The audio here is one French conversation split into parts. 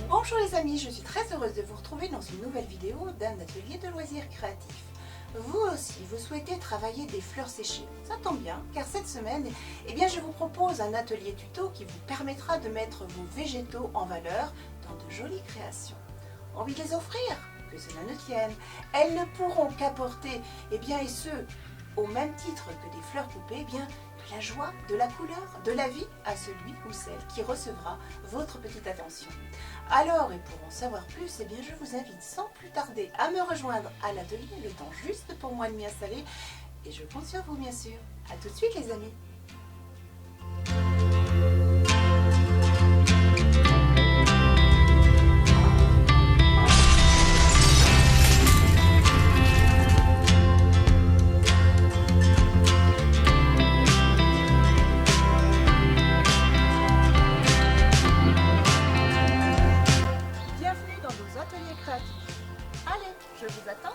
Bonjour les amis, je suis très heureuse de vous retrouver dans une nouvelle vidéo d'un atelier de loisirs créatifs. Vous aussi, vous souhaitez travailler des fleurs séchées. Ça tombe bien, car cette semaine, je vous propose un atelier tuto qui vous permettra de mettre vos végétaux en valeur dans de jolies créations. Envie de les offrir? Que cela ne tienne. Elles ne pourront qu'apporter, et ce, au même titre que des fleurs coupées, de la joie, de la couleur, de la vie à celui ou celle qui recevra votre petite attention. Alors, et pour en savoir plus, je vous invite sans plus tarder à me rejoindre à l'atelier, le temps juste pour moi de m'y installer. Et je compte sur vous, bien sûr. À tout de suite, les amis. Bienvenue dans nos ateliers créatifs. Allez, je vous attends.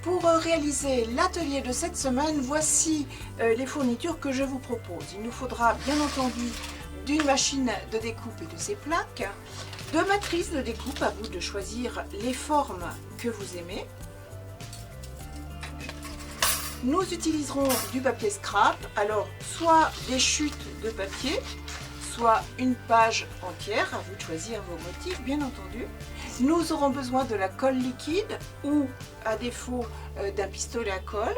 Pour réaliser l'atelier de cette semaine, voici les fournitures que je vous propose. Il nous faudra bien entendu d'une machine de découpe et de ses plaques, de matrices de découpe, à vous de choisir les formes que vous aimez. Nous utiliserons du papier scrap, alors soit des chutes de papier, soit une page entière, à vous de choisir vos motifs bien entendu. Nous aurons besoin de la colle liquide ou à défaut d'un pistolet à colle.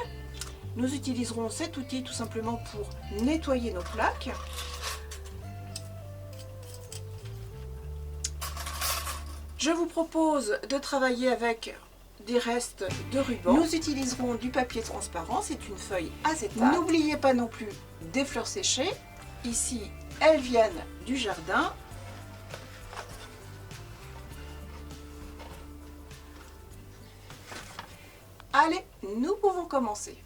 Nous utiliserons cet outil tout simplement pour nettoyer nos plaques. Je vous propose de travailler avec des restes de ruban. Nous utiliserons du papier transparent, c'est une feuille acétate. N'oubliez pas non plus des fleurs séchées. Ici, elles viennent du jardin. Allez, nous pouvons commencer.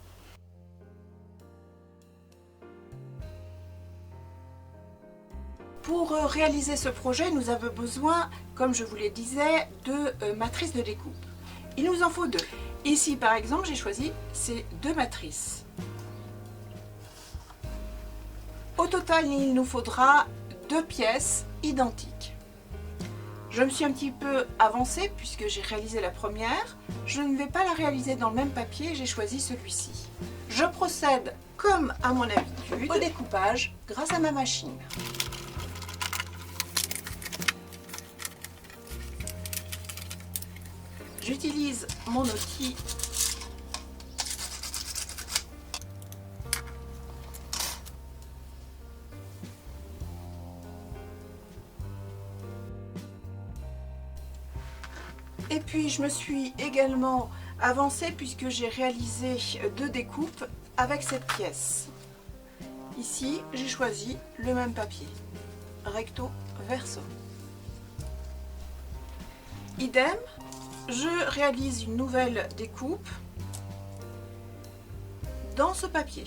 Pour réaliser ce projet, nous avons besoin, comme je vous le disais, de matrices de découpe. Il nous en faut deux. Ici, par exemple, j'ai choisi ces deux matrices. Au total, il nous faudra 2 pièces identiques. Je me suis un petit peu avancée puisque j'ai réalisé la première. Je ne vais pas la réaliser dans le même papier, j'ai choisi celui-ci. Je procède, comme à mon habitude, au découpage grâce à ma machine. J'utilise mon outil et puis je me suis également avancée puisque j'ai réalisé 2 découpes avec cette pièce. Ici, j'ai choisi le même papier, recto verso. Idem, je réalise une nouvelle découpe dans ce papier.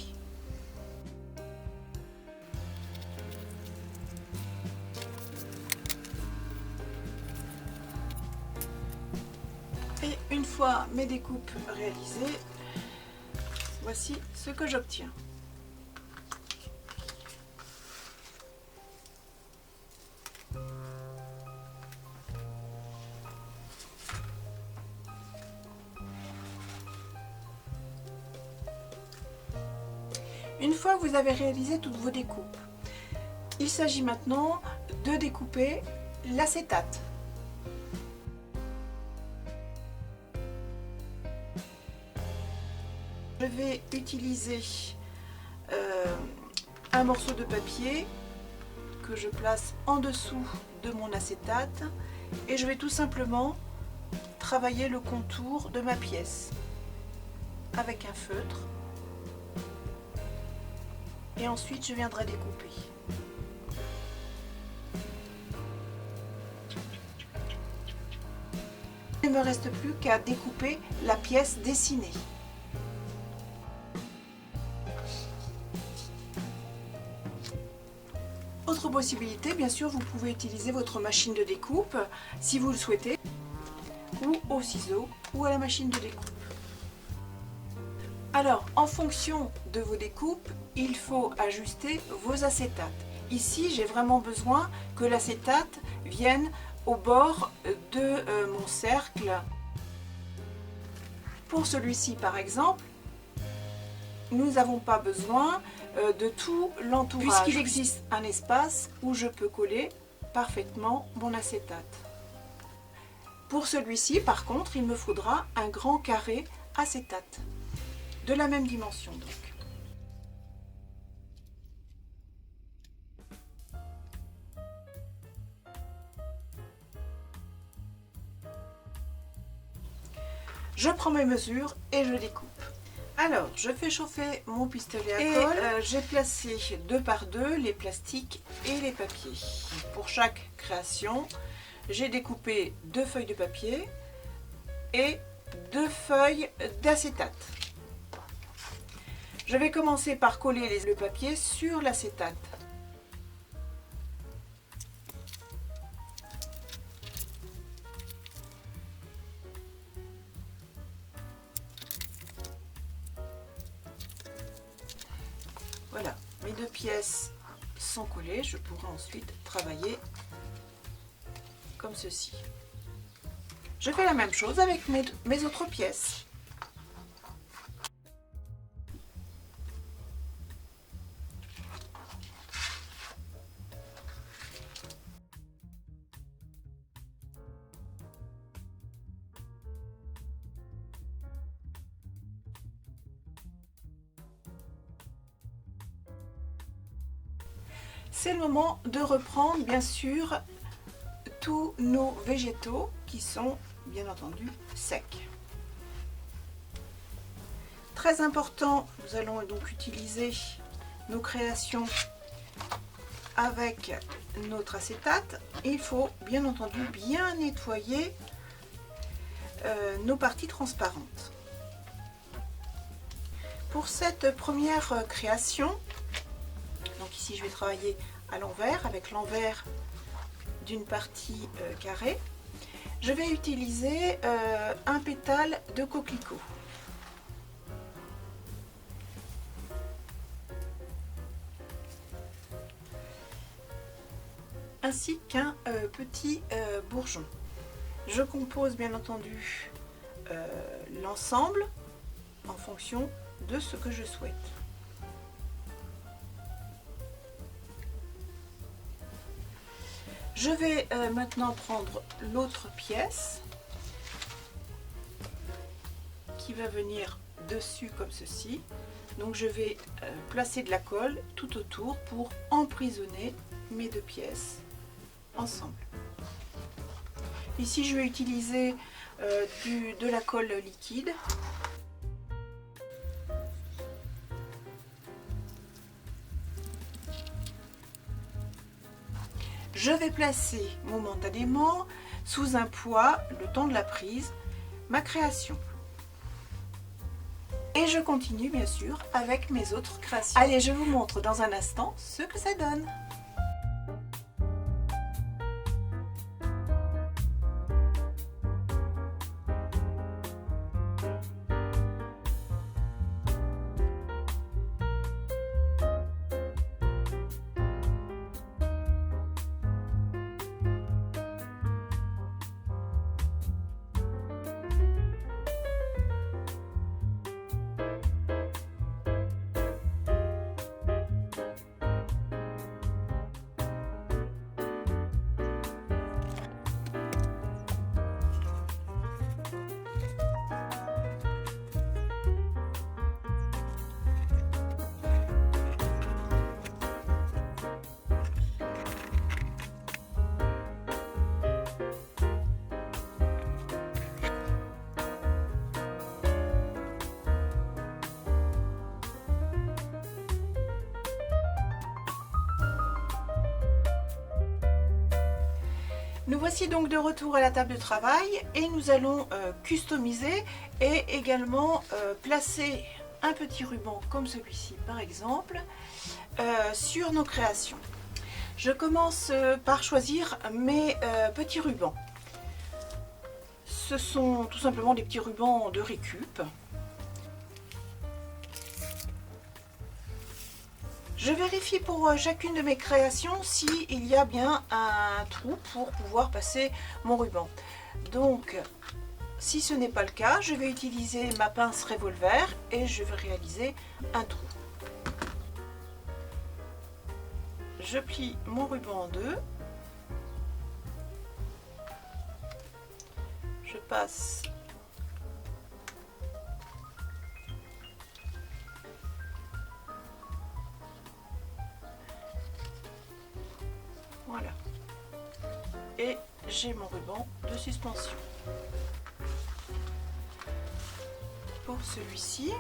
Et une fois mes découpes réalisées, voici ce que j'obtiens. Une fois que vous avez réalisé toutes vos découpes, il s'agit maintenant de découper l'acétate. Je vais utiliser un morceau de papier que je place en dessous de mon acétate et je vais tout simplement travailler le contour de ma pièce avec un feutre et ensuite je viendrai découper. Il ne me reste plus qu'à découper la pièce dessinée. Autre possibilité, bien sûr, vous pouvez utiliser votre machine de découpe si vous le souhaitez, ou au ciseau ou à la machine de découpe. Alors, en fonction de vos découpes, il faut ajuster vos acétates. Ici, j'ai vraiment besoin que l'acétate vienne au bord de mon cercle. Pour celui-ci, par exemple, nous n'avons pas besoin de tout l'entourage, puisqu'il existe un espace où je peux coller parfaitement mon acétate. Pour celui-ci, par contre, il me faudra un grand carré acétate, de la même dimension donc. Je prends mes mesures et je découpe. Alors, je fais chauffer mon pistolet à colle. J'ai placé 2 par 2 les plastiques et les papiers. Pour chaque création, j'ai découpé 2 feuilles de papier et 2 feuilles d'acétate. Je vais commencer par coller le papier sur l'acétate. Voilà, mes 2 pièces sont collées, je pourrai ensuite travailler comme ceci. Je fais la même chose avec mes autres pièces. C'est le moment de reprendre bien sûr tous nos végétaux qui sont bien entendu secs. Très important, nous allons donc utiliser nos créations avec notre acétate. Il faut bien entendu bien nettoyer nos parties transparentes. Pour cette première création, donc ici je vais travailler à l'envers avec l'envers d'une partie carrée. Je vais utiliser un pétale de coquelicot. Ainsi qu'un petit bourgeon. Je compose bien entendu l'ensemble en fonction de ce que je souhaite. Je vais maintenant prendre l'autre pièce qui va venir dessus comme ceci. Donc je vais placer de la colle tout autour pour emprisonner mes 2 pièces ensemble. Ici je vais utiliser de la colle liquide. Je vais placer momentanément sous un poids, le temps de la prise, ma création. Et je continue bien sûr avec mes autres créations. Allez, je vous montre dans un instant ce que ça donne. Nous voici donc de retour à la table de travail et nous allons customiser et également placer un petit ruban comme celui-ci par exemple sur nos créations. Je commence par choisir mes petits rubans. Ce sont tout simplement des petits rubans de récup. Je vérifie pour chacune de mes créations s'il y a bien un trou pour pouvoir passer mon ruban. Donc, si ce n'est pas le cas, je vais utiliser ma pince revolver et je vais réaliser un trou. Je plie mon ruban en deux. Je passe voilà, et j'ai mon ruban de suspension. Pour celui-ci,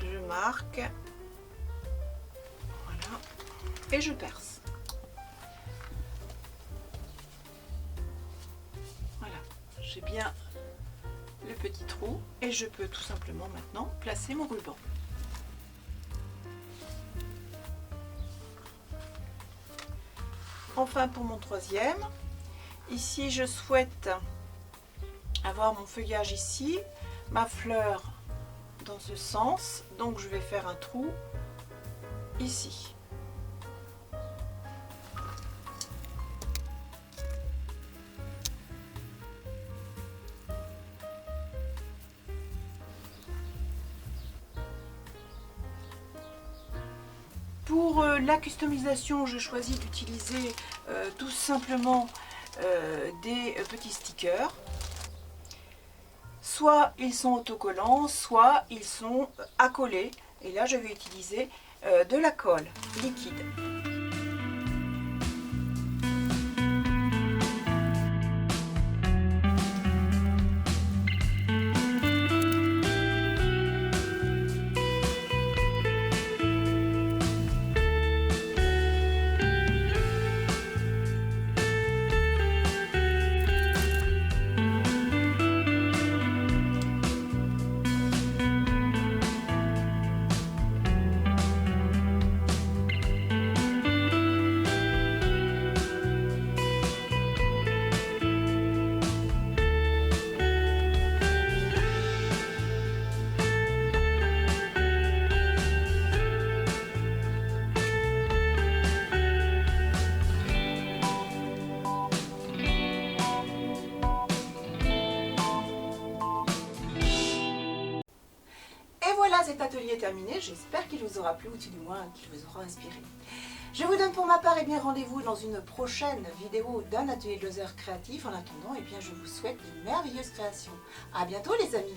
je marque, voilà, et je perce. Voilà, j'ai bien le petit trou et je peux tout simplement maintenant placer mon ruban. Enfin, pour mon troisième, ici je souhaite avoir mon feuillage ici, ma fleur dans ce sens, donc je vais faire un trou ici. Pour la customisation, je choisis d'utiliser tout simplement des petits stickers. Soit ils sont autocollants, soit ils sont accolés. Et là, je vais utiliser de la colle liquide. Voilà, cet atelier est terminé. J'espère qu'il vous aura plu ou du moins qu'il vous aura inspiré. Je vous donne pour ma part rendez-vous dans une prochaine vidéo d'un atelier de laser créatif. En attendant, je vous souhaite de merveilleuses créations. À bientôt les amis.